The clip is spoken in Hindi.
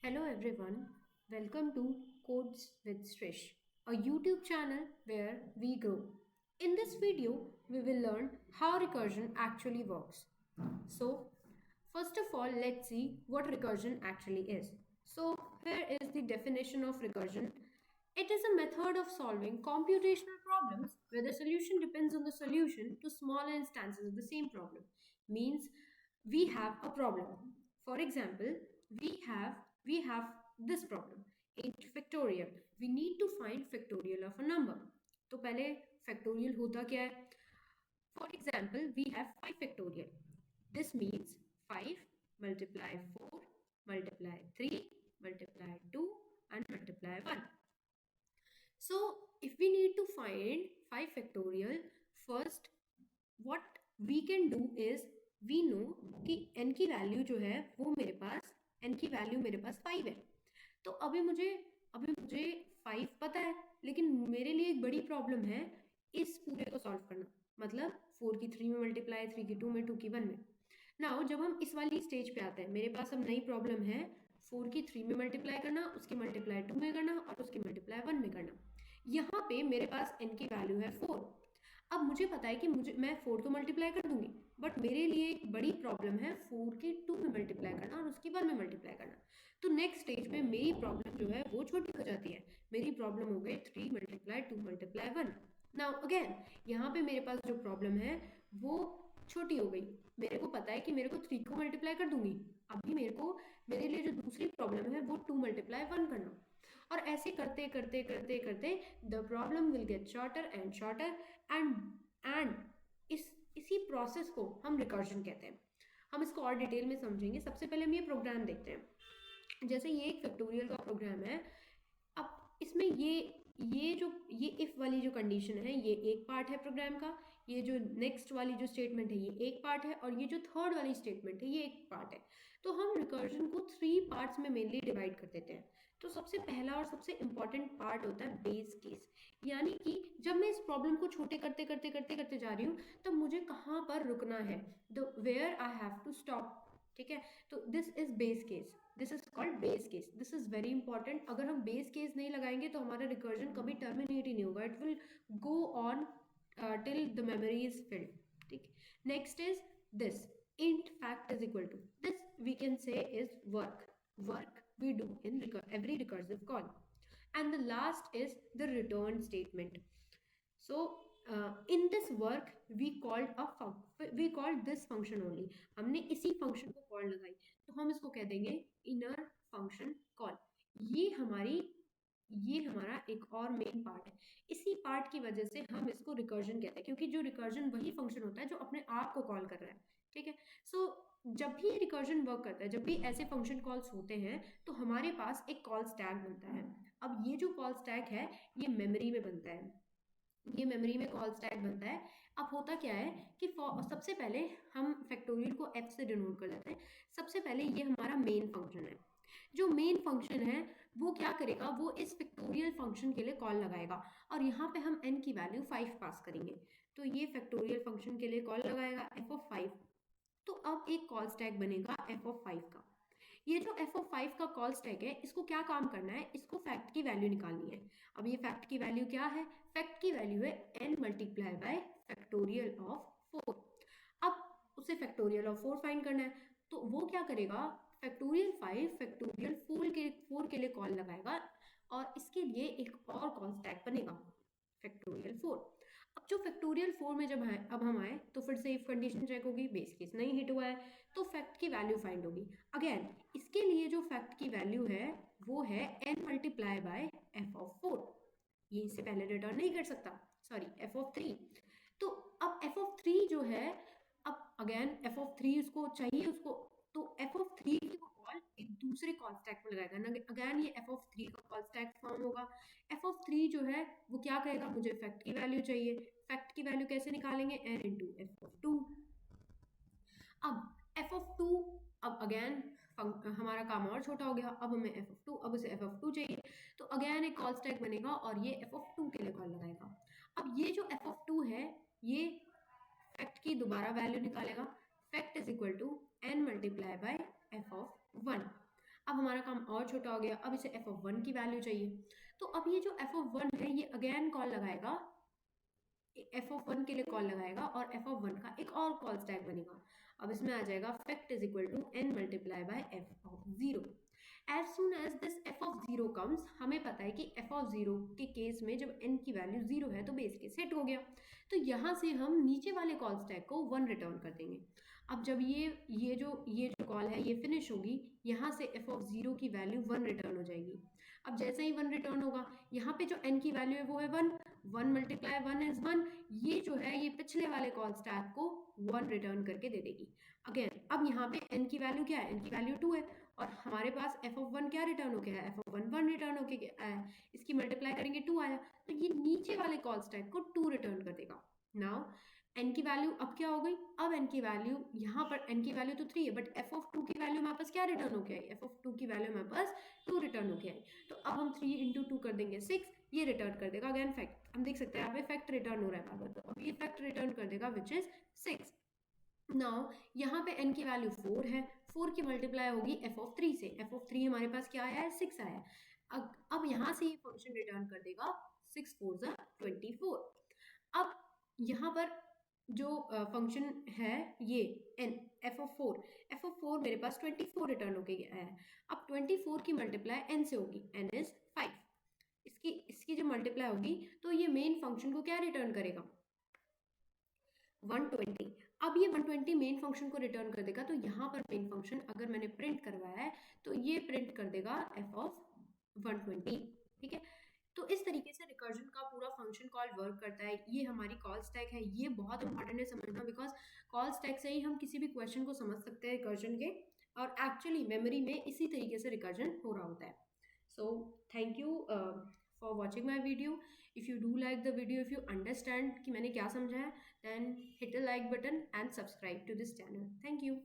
Hello everyone, welcome to Codes with Strish, a YouTube channel where we grow. In this video, we will learn how recursion actually works. So, first of all, let's see what recursion actually is. So, here is the definition of recursion. It is a method of solving computational problems where the solution depends on the solution to smaller instances of the same problem. Means we have a problem. For example, we have we have this problem 8 factorial. We need to find factorial of a number. तो पहले factorial होता क्या है? For example, we have 5 factorial. This means 5 multiply 4 multiply 3 multiply 2 and multiply 1. So if we need to find 5 factorial, first what we can do is we know कि n की वैल्यू जो है वो मेरे पास n की वैल्यू मेरे पास 5 है. तो अभी मुझे 5 पता है, लेकिन मेरे लिए एक बड़ी प्रॉब्लम है इस पूरे को सॉल्व करना. मतलब 4 की 3 में मल्टीप्लाई, 3 की 2 में, 2 की 1 में. नाउ जब हम इस वाली स्टेज पे आते हैं, मेरे पास अब नई प्रॉब्लम है 4 की 3 में मल्टीप्लाई करना, उसकी मल्टीप्लाई 2 में करना और उसकी मल्टीप्लाई 1 में करना. यहाँ पे मेरे पास n की वैल्यू है 4. अब मुझे पता है कि मैं 4 तो मल्टीप्लाई कर दूंगी, बट मेरे लिए एक बड़ी प्रॉब्लम है 4 की 2 में मल्टीप्लाई करना और उसकी 1 में मल्टीप्लाई करना. तो नेक्स्ट स्टेज पे मेरी प्रॉब्लम जो है वो छोटी हो जाती है. मेरी प्रॉब्लम हो गई 3 मल्टीप्लाई 2 मल्टीप्लाई 1. नाउ अगेन यहाँ पे मेरे पास जो प्रॉब्लम है वो छोटी हो गई. मेरे को पता है कि मेरे को 3 को मल्टीप्लाई कर दूंगी. अभी मेरे लिए जो दूसरी प्रॉब्लम है वो 2 मल्टीप्लाई 1 करना. और ऐसे करते करते करते करते the problem will get shorter and shorter and इसी प्रोसेस को हम रिकर्जन कहते हैं. हम इसको और डिटेल में समझेंगे. सबसे पहले हम ये प्रोग्राम देखते हैं. जैसे ये एक फैक्टोरियल का प्रोग्राम है. अब इसमें ये इफ वाली जो कंडीशन है ये एक पार्ट है प्रोग्राम का. ये जो नेक्स्ट वाली जो स्टेटमेंट है ये एक पार्ट है, और ये जो थर्ड वाली स्टेटमेंट है ये एक पार्ट है. तो हम रिकर्जन को 3 पार्ट्स में मेनली डिवाइड कर देते हैं. तो सबसे पहला और सबसे इम्पॉर्टेंट पार्ट होता है बेस केस. यानी कि जब मैं इस प्रॉब्लम को छोटे करते करते करते करते जा रही हूँ, तब मुझे कहाँ पर रुकना है, the where I have to stop. ठीक है, तो this is base case. This is called base case. This is very important. अगर हम बेस केस नहीं लगाएंगे तो हमारा रिकर्जन कभी टर्मिनेट ही नहीं होगा. It will go on till the memory is filled. ठीक. Next is this int fact is equal to this, we can say is work we do in every recursive call. And the last is the return statement. So in this work we called this function only. हमने इसी function को call लगाई, तो हम इसको कह देंगे inner function call. ये हमारा एक और मेन पार्ट है. इसी पार्ट की वजह से हम इसको रिकर्जन कहते हैं, क्योंकि जो रिकर्जन वही फंक्शन होता है जो अपने आप को कॉल कर रहा है. ठीक है. सो जब भी रिकर्जन वर्क करता है, जब भी ऐसे फंक्शन कॉल्स होते हैं, तो हमारे पास एक कॉल स्टैक बनता है. अब ये जो कॉल स्टैक है ये मेमोरी में बनता है. ये मेमोरी में कॉल स्टैक बनता है. अब होता क्या है कि सबसे पहले हम फैक्टोरियल को f से डिनोट कर लेते हैं. सबसे पहले ये हमारा मेन फंक्शन है. जो मेन फंक्शन है वो क्या करेगा, वो इस फैक्टोरियल फंक्शन के लिए कॉल लगाएगा, और यहाँ पे हम n की वैल्यू 5 पास करेंगे. तो ये फैक्टोरियल फंक्शन के लिए कॉल लगाएगा f ऑफ 5. तो अब एक कॉल स्टैक बनेगा f ऑफ 5 का. ये जो f ऑफ 5 का कॉल स्टैक है, इसको क्या काम करना है, इसको फैक्ट की वैल्यू निकालनी है. अब ये फैक्ट की वैल्यू क्या है, फैक्ट की वैल्यू है n multiply bye factorial of 4. अब उसे फैक्टोरियल ऑफ 4 फाइंड करना है. तो वो क्या करेगा, फैक्टोरियल 5 फैक्टोरियल 4 के लिए कॉल लगाएगा, और इसके लिए एक और कॉल स्टैक बनेगा फैक्टोरियल 4. अब जो फैक्टोरियल 4 में अब हम आए तो फिर से इफ कंडीशन चेक होगी. बेस केस नहीं हिट हुआ है तो फैक्ट की वैल्यू फाइंड होगी. अगेन इसके लिए जो फैक्ट की वैल्यू है वो है n multiply by f of 4. ये इससे पहले रिटर्न नहीं कर सकता, सॉरी f ऑफ 3. तो अब f ऑफ 3 जो है, अब अगेन f ऑफ 3 उसको चाहिए उसको, तो f ऑफ 3 की वो कॉल एक दूसरे कॉल स्टैक पर लगाएगा ना. अगेन ये f ऑफ 3 का कॉल स्टैक फॉर्म होगा. f ऑफ 3 जो है वो क्या कहेगा, मुझे फैक्ट की वैल्यू चाहिए. फैक्ट की वैल्यू कैसे निकालेंगे, n इंटू f ऑफ 2. अब f ऑफ 2, अब अगेन हमारा काम और छोटा हो गया. अब हमें f ऑफ 2, अब उसे f ऑफ 2 चाहिए, तो अगेन एक कॉल स्टैक बनेगा और ये f ऑफ 2 के लिए कॉल लगाएगा. अब ये जो f ऑफ 2 है ये फैक्ट की दोबारा वैल्यू निकालेगा. Fact is equal to n multiply by f of 1. अब हमारा काम और छोटा हो गया, अब इसे एफ ऑफ वन की वैल्यू चाहिए। तो अब ये जो एफ ऑफ वन है ये अगेन कॉल लगाएगा, एफ ऑफ वन के लिए कॉल लगाएगा और एफ ऑफ वन का एक और कॉल स्टैक बनेगा। अब इसमें आ जाएगा fact is equal to n multiply by f of zero. As soon as this f of zero comes, हमें पता है कि एफ ऑफ जीरो के केस में जब n की वैल्यू जीरो है तो बेस केस सेट हो गया। तो यहाँ से हम नीचे वाले कॉल स्टैक को वन रिटर्न कर देंगे। अब जब ये जो कॉल है ये फिनिश होगी, यहाँ से एफ ऑफ जीरो की वैल्यू वन रिटर्न हो जाएगी। अब जैसे ही वन रिटर्न होगा, यहाँ पे जो n की वैल्यू है वो है one, one multiply one is one, ये जो है ये पिछले वाले कॉल स्टैक को वन रिटर्न करके दे देगी। अगेन अब यहाँ पे n की वैल्यू क्या है, n की वैल्यू टू है और हमारे पास एफ ऑफ वन क्या रिटर्न हो गया है, F of one one return होके आया है, इसकी मल्टीप्लाई करेंगे टू आया, तो ये नीचे वाले कॉल स्टैक को टू रिटर्न कर देगा। नाउ n की वैल्यू अब क्या हो गई, अब n की वैल्यू यहाँ पर n की वैल्यू तो 3 है बट f ऑफ 2 की वैल्यू हमारे पास क्या रिटर्न होके आई, f ऑफ 2 की वैल्यू हमारे पास 2 रिटर्न होके आई। तो अब हम 3 इंटू 2 कर देंगे 6, ये रिटर्न कर देगा अगेन फैक्ट, हम देख सकते हैं यहाँ पे फैक्ट रिटर्न हो रहा है बार-बार, तो अब ये फैक्ट रिटर्न कर देगा विच इज 6। नाउ यहाँ पे n की वैल्यू 4 है, 4 की मल्टीप्लाई होगी f ऑफ 3 से, f ऑफ 3 हमारे पास क्या आया है 6 आया है। अब यहाँ से ये फंक्शन रिटर्न कर देगा 6 4 जा 24। अब यहाँ पर जो फंक्शन है ये n f ऑफ फोर मेरे पास 24 रिटर्न होके आया है। अब 24 की मल्टीप्लाई n से होगी, n इज 5, इसकी इसकी जो मल्टीप्लाई होगी तो ये मेन फंक्शन को क्या रिटर्न करेगा 120। अब ये 120 मेन फंक्शन को रिटर्न कर देगा, तो यहाँ पर मेन फंक्शन अगर मैंने प्रिंट करवाया है तो ये प्रिंट कर देगा f ऑफ 120। ठीक है, तो इस तरीके से रिकर्जन का पूरा फंक्शन कॉल वर्क करता है। ये हमारी कॉल स्टैक है, ये बहुत इंपॉर्टेंट है समझना, बिकॉज कॉल स्टैक से ही हम किसी भी क्वेश्चन को समझ सकते हैं रिकर्जन के, और एक्चुअली मेमोरी में इसी तरीके से रिकर्जन हो रहा होता है। So thank you for watching my video. If you do like the video, if you understand कि मैंने क्या समझा है, then hit the like button and subscribe to this channel. Thank you.